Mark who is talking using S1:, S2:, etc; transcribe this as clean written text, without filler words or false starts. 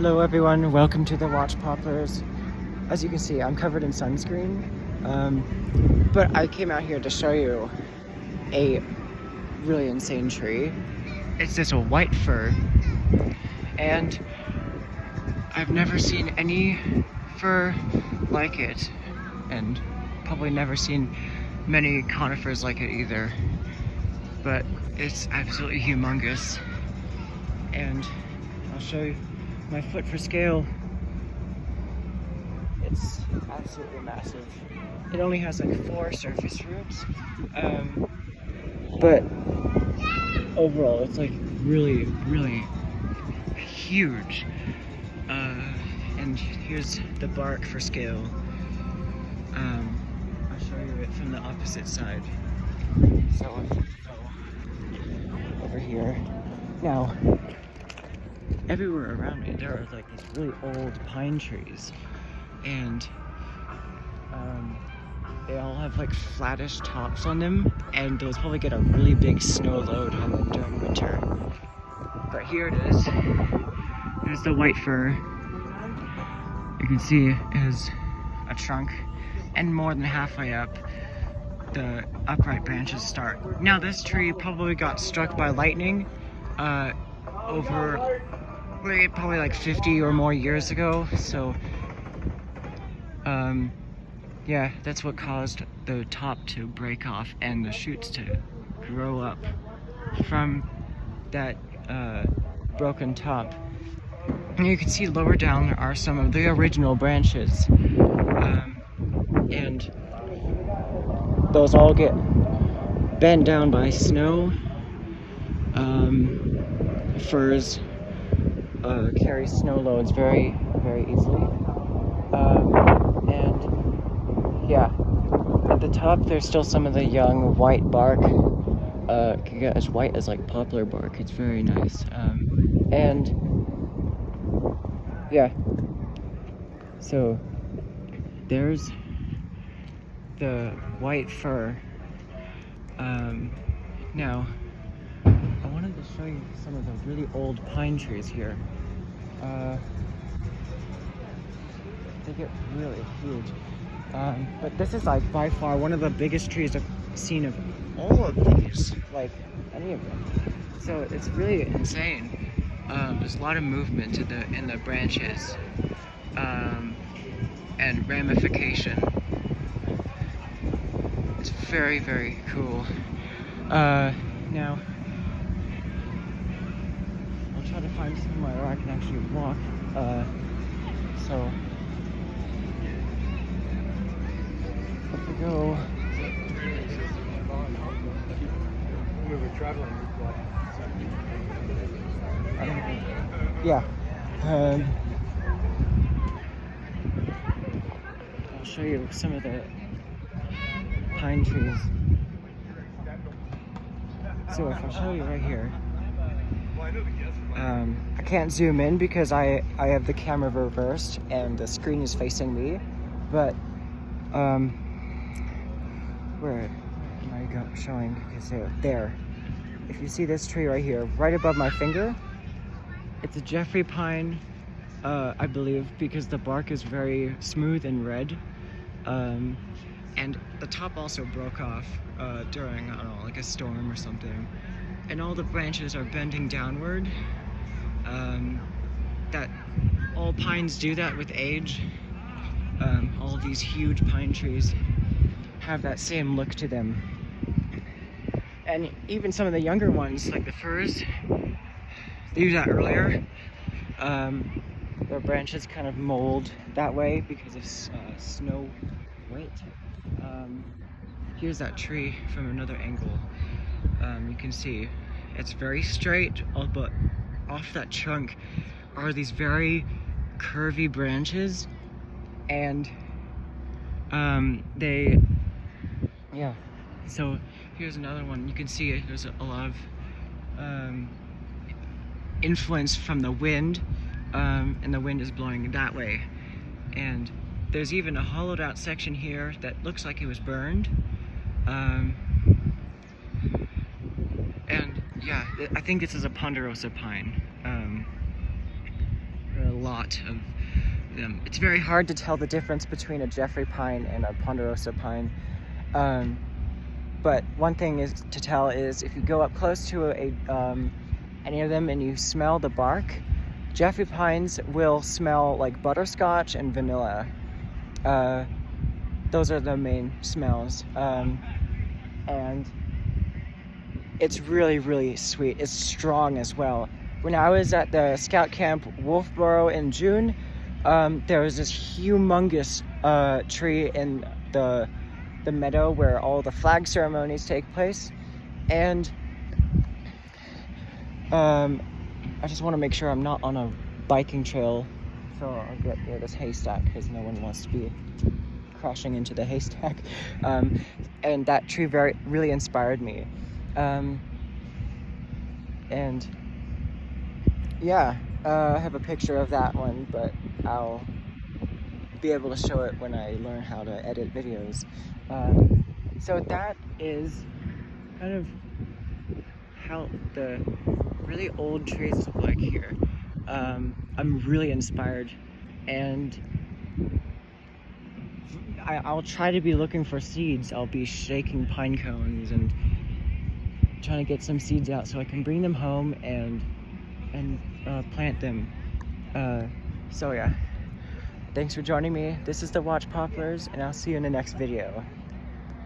S1: Hello everyone, welcome to the Watch Poplars. As you can see, I'm covered in sunscreen, but I came out here to show you a really insane tree. It's this white fir, and I've never seen any fir like it, and probably never seen many conifers like it either, but it's absolutely humongous. And I'll show you my foot for scale. It's absolutely massive. It only has like 4 surface roots, but overall it's like really huge. And here's the bark for scale. I'll show you it from the opposite side. So if you go over here now, everywhere around me there are like these really old pine trees, and they all have like flattish tops on them, and those probably get a really big snow load on them during winter. But here it is. There's the white fir. You can see it has a trunk, and more than halfway up the upright branches start. Now this tree probably got struck by lightning over probably like 50 or more years ago, so yeah, that's what caused the top to break off and the shoots to grow up from that broken top. And you can see lower down are some of the original branches, and those all get bent down by snow. Firs carry snow loads very easily, and yeah, at the top there's still some of the young white bark. It can get as white as like poplar bark. It's very nice, and yeah, so there's the white fir. Now I wanted to show you some of the really old pine trees here. They get really huge. But this is like by far one of the biggest trees I've seen of all of these, like any of them. So it's really insane. There's a lot of movement in the branches, and ramification. It's very cool. Now I'll try to find somewhere where I can actually walk. So if we go,
S2: We were traveling.
S1: yeah. I'll show you some of the pine trees. So if I show you right here, I can't zoom in because I have the camera reversed and the screen is facing me, but where am I showing? Because there. If you see this tree right here, right above my finger, it's a Jeffrey pine, I believe, because the bark is very smooth and red, and the top also broke off during, I don't know, like a storm or something, and all the branches are bending downward. That all pines do that with age. All of these huge pine trees have that same look to them, and even some of the younger ones, like the firs, they do that earlier. Their branches kind of mold that way because of snow weight. Here's that tree from another angle. You can see it's very straight, but off that trunk are these very curvy branches, and yeah. So here's another one. You can see there's a lot of influence from the wind, and the wind is blowing that way. And there's even a hollowed out section here that looks like it was burned. And yeah, I think this is a ponderosa pine. There are a lot lot of them. It's very hard to tell the difference between a Jeffrey pine and a ponderosa pine. But one thing is to tell is if you go up close to any of them and you smell the bark, Jeffrey pines will smell like butterscotch and vanilla. Those are the main smells. And it's really, really sweet. It's strong as well. When I was at the scout camp Wolfboro in June, there was this humongous tree in the meadow where all the flag ceremonies take place, and I just want to make sure I'm not on a biking trail, so I'll get near this haystack because no one wants to be crashing into the haystack. And that tree really inspired me, and yeah, I have a picture of that one, but I'll be able to show it when I learn how to edit videos. So that is kind of how the really old trees look like here. I'm really inspired, and I'll try to be looking for seeds. I'll be shaking pine cones and trying to get some seeds out so I can bring them home and plant them. So yeah, thanks for joining me. This is the Watch Poplars, and I'll see you in the next video.